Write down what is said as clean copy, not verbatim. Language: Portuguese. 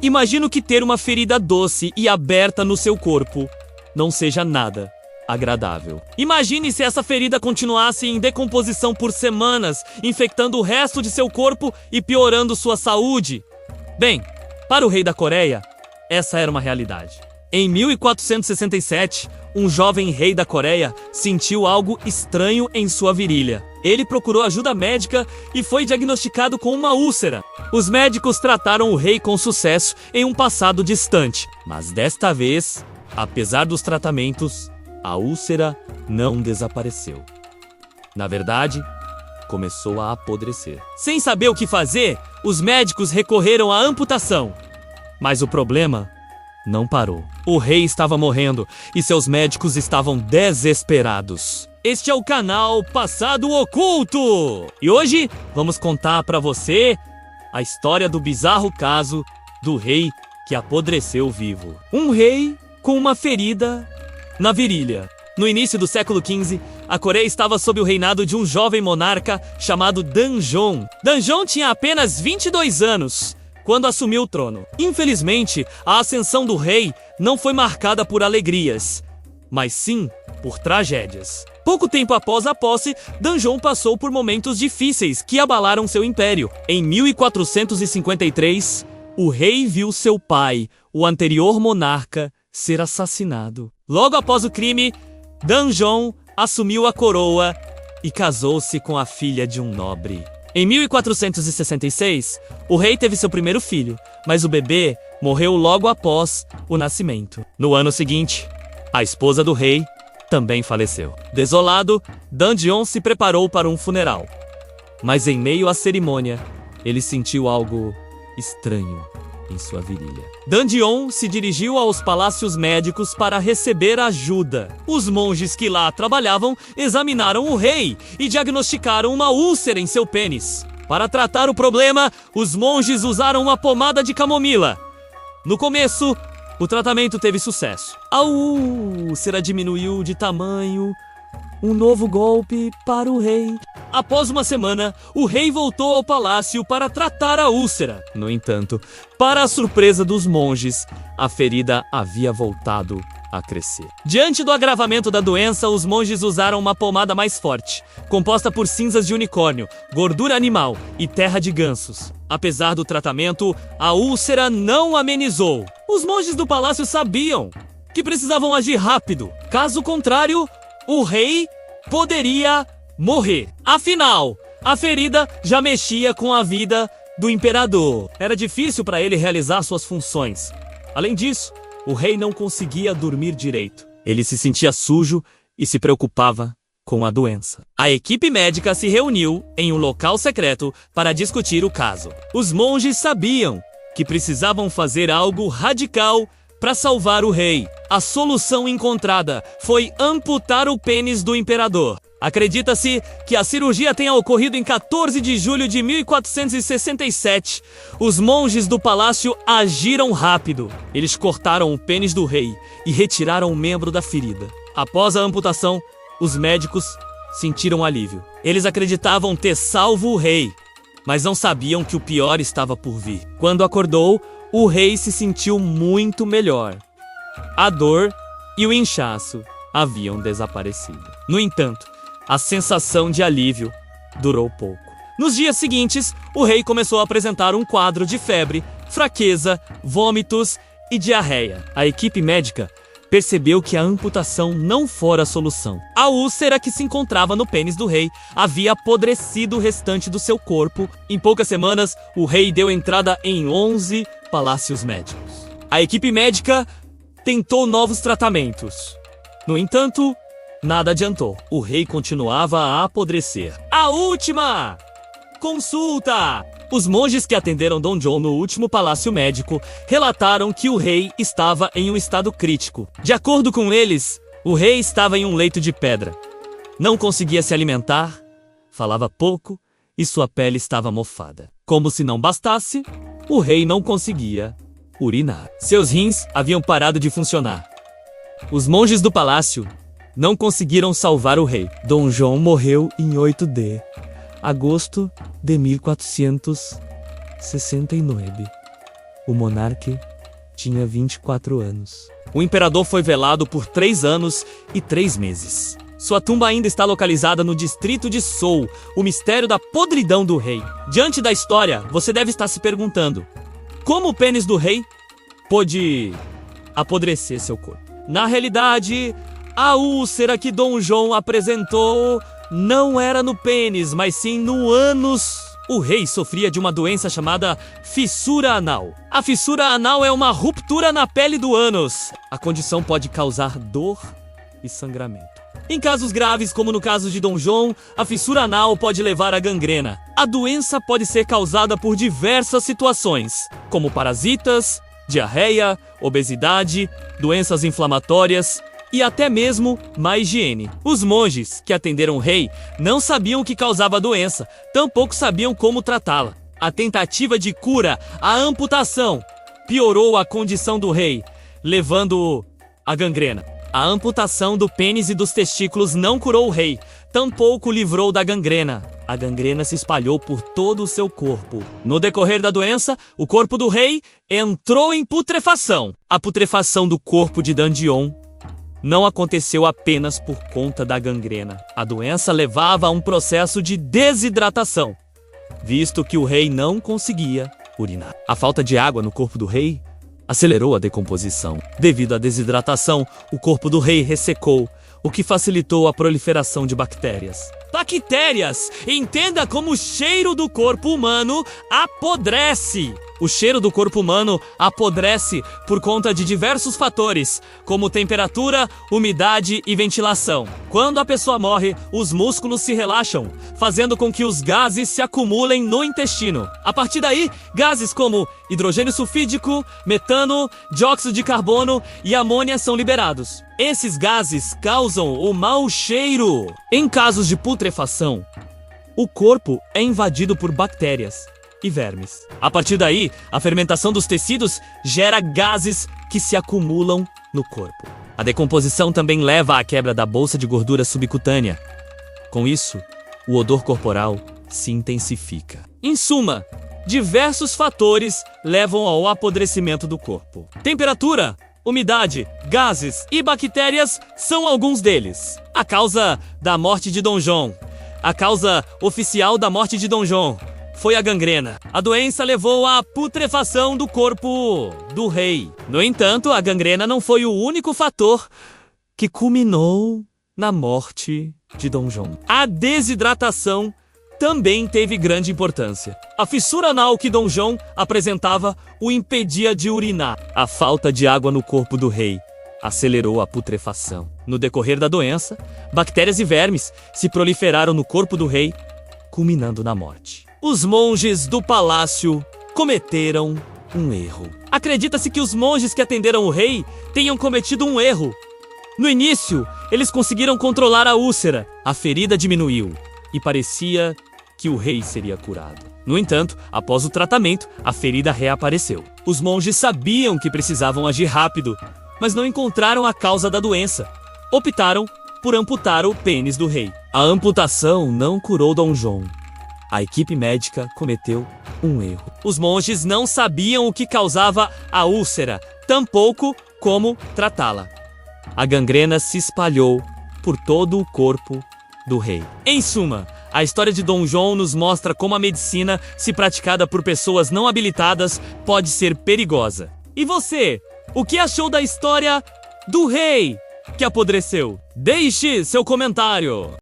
Imagino que ter uma ferida doce e aberta no seu corpo não seja nada agradável. Imagine se essa ferida continuasse em decomposição por semanas, infectando o resto de seu corpo e piorando sua saúde. Bem, para o rei da Coreia, essa era uma realidade. Em 1467, um jovem rei da Coreia sentiu algo estranho em sua virilha. Ele procurou ajuda médica e foi diagnosticado com uma úlcera. Os médicos trataram o rei com sucesso em um passado distante, mas desta vez, apesar dos tratamentos, a úlcera não desapareceu. Na verdade, começou a apodrecer. Sem saber o que fazer, os médicos recorreram à amputação. Mas o problema não parou. O rei estava morrendo e seus médicos estavam desesperados. Este é o canal Passado Oculto! E hoje vamos contar para você a história do bizarro caso do rei que apodreceu vivo. Um rei com uma ferida na virilha. No início do século XV, a Coreia estava sob o reinado de um jovem monarca chamado Danjong. Danjong tinha apenas 22 anos quando assumiu o trono. Infelizmente, a ascensão do rei não foi marcada por alegrias, mas sim por tragédias. Pouco tempo após a posse, Danjong passou por momentos difíceis que abalaram seu império. Em 1453, o rei viu seu pai, o anterior monarca, ser assassinado. Logo após o crime, Danjong assumiu a coroa e casou-se com a filha de um nobre. Em 1466, o rei teve seu primeiro filho, mas o bebê morreu logo após o nascimento. No ano seguinte, a esposa do rei também faleceu. Desolado, Danjong se preparou para um funeral. Mas em meio à cerimônia, ele sentiu algo estranho em sua virilha. Danjong se dirigiu aos palácios médicos para receber ajuda. Os monges que lá trabalhavam examinaram o rei e diagnosticaram uma úlcera em seu pênis. Para tratar o problema, os monges usaram uma pomada de camomila. No começo, o tratamento teve sucesso. A úlcera diminuiu de tamanho. Um novo golpe para o rei. Após uma semana, o rei voltou ao palácio para tratar a úlcera. No entanto, para a surpresa dos monges, a ferida havia voltado a crescer. Diante do agravamento da doença, os monges usaram uma pomada mais forte, composta por cinzas de unicórnio, gordura animal e terra de gansos. Apesar do tratamento, a úlcera não amenizou. Os monges do palácio sabiam que precisavam agir rápido. Caso contrário, o rei poderia morrer. Afinal, a ferida já mexia com a vida do imperador. Era difícil para ele realizar suas funções. Além disso, o rei não conseguia dormir direito. Ele se sentia sujo e se preocupava com a doença. A equipe médica se reuniu em um local secreto para discutir o caso. Os monges sabiam que precisavam fazer algo radical para salvar o rei. A solução encontrada foi amputar o pênis do imperador. Acredita-se que a cirurgia tenha ocorrido em 14 de julho de 1467. Os monges do palácio agiram rápido. Eles cortaram o pênis do rei e retiraram um membro da ferida. Após a amputação, os médicos sentiram alívio. Eles acreditavam ter salvo o rei, mas não sabiam que o pior estava por vir. Quando acordou, o rei se sentiu muito melhor. A dor e o inchaço haviam desaparecido. No entanto, a sensação de alívio durou pouco. Nos dias seguintes, o rei começou a apresentar um quadro de febre, fraqueza, vômitos e diarreia. A equipe médica percebeu que a amputação não fora a solução. A úlcera que se encontrava no pênis do rei havia apodrecido o restante do seu corpo. Em poucas semanas, o rei deu entrada em 11 palácios médicos. A equipe médica tentou novos tratamentos. No entanto, nada adiantou. O rei continuava a apodrecer. A última consulta! Os monges que atenderam Danjong no último palácio médico relataram que o rei estava em um estado crítico. De acordo com eles, o rei estava em um leito de pedra. Não conseguia se alimentar, falava pouco e sua pele estava mofada. Como se não bastasse, o rei não conseguia urinar. Seus rins haviam parado de funcionar. Os monges do palácio não conseguiram salvar o rei. Danjong morreu em 8 de agosto de 1469. O monarca tinha 24 anos. O imperador foi velado por 3 anos e 3 meses. Sua tumba ainda está localizada no distrito de Seoul, o mistério da podridão do rei. Diante da história, você deve estar se perguntando: como o pênis do rei pôde apodrecer seu corpo? Na realidade, a úlcera que Dom João apresentou não era no pênis, mas sim no ânus. O rei sofria de uma doença chamada fissura anal. A fissura anal é uma ruptura na pele do ânus. A condição pode causar dor e sangramento. Em casos graves, como no caso de Dom João, a fissura anal pode levar à gangrena. A doença pode ser causada por diversas situações, como parasitas, diarreia, obesidade, doenças inflamatórias e até mesmo má higiene. Os monges que atenderam o rei não sabiam o que causava a doença, tampouco sabiam como tratá-la. A tentativa de cura, a amputação, piorou a condição do rei, levando-o à gangrena. A amputação do pênis e dos testículos não curou o rei, tampouco o livrou da gangrena. A gangrena se espalhou por todo o seu corpo. No decorrer da doença, o corpo do rei entrou em putrefação. A putrefação do corpo de Dandion não aconteceu apenas por conta da gangrena. A doença levava a um processo de desidratação, visto que o rei não conseguia urinar. A falta de água no corpo do rei acelerou a decomposição. Devido à desidratação, o corpo do rei ressecou, o que facilitou a proliferação de bactérias. Bactérias! Entenda como o cheiro do corpo humano apodrece. O cheiro do corpo humano apodrece por conta de diversos fatores, como temperatura, umidade e ventilação. Quando a pessoa morre, os músculos se relaxam, fazendo com que os gases se acumulem no intestino. A partir daí, gases como hidrogênio sulfídico, metano, dióxido de carbono e amônia são liberados. Esses gases causam o mau cheiro. Em casos de putrefação, o corpo é invadido por bactérias e vermes. A partir daí, a fermentação dos tecidos gera gases que se acumulam no corpo. A decomposição também leva à quebra da bolsa de gordura subcutânea. Com isso, o odor corporal se intensifica. Em suma, diversos fatores levam ao apodrecimento do corpo. Temperatura, umidade, gases e bactérias são alguns deles. A causa da morte de Dom João. A causa oficial da morte de Dom João foi a gangrena. A doença levou à putrefação do corpo do rei. No entanto, a gangrena não foi o único fator que culminou na morte de Dom João. A desidratação também teve grande importância. A fissura anal que Dom João apresentava o impedia de urinar. A falta de água no corpo do rei acelerou a putrefação. No decorrer da doença, bactérias e vermes se proliferaram no corpo do rei, culminando na morte. Os monges do palácio cometeram um erro. Acredita-se que os monges que atenderam o rei tenham cometido um erro. No início, eles conseguiram controlar a úlcera. A ferida diminuiu e parecia que o rei seria curado. No entanto, após o tratamento, a ferida reapareceu. Os monges sabiam que precisavam agir rápido, mas não encontraram a causa da doença. Optaram por amputar o pênis do rei. A amputação não curou Dom João. A equipe médica cometeu um erro. Os monges não sabiam o que causava a úlcera, tampouco como tratá-la. A gangrena se espalhou por todo o corpo do rei. Em suma, a história de Dom João nos mostra como a medicina, se praticada por pessoas não habilitadas, pode ser perigosa. E você, o que achou da história do rei que apodreceu? Deixe seu comentário.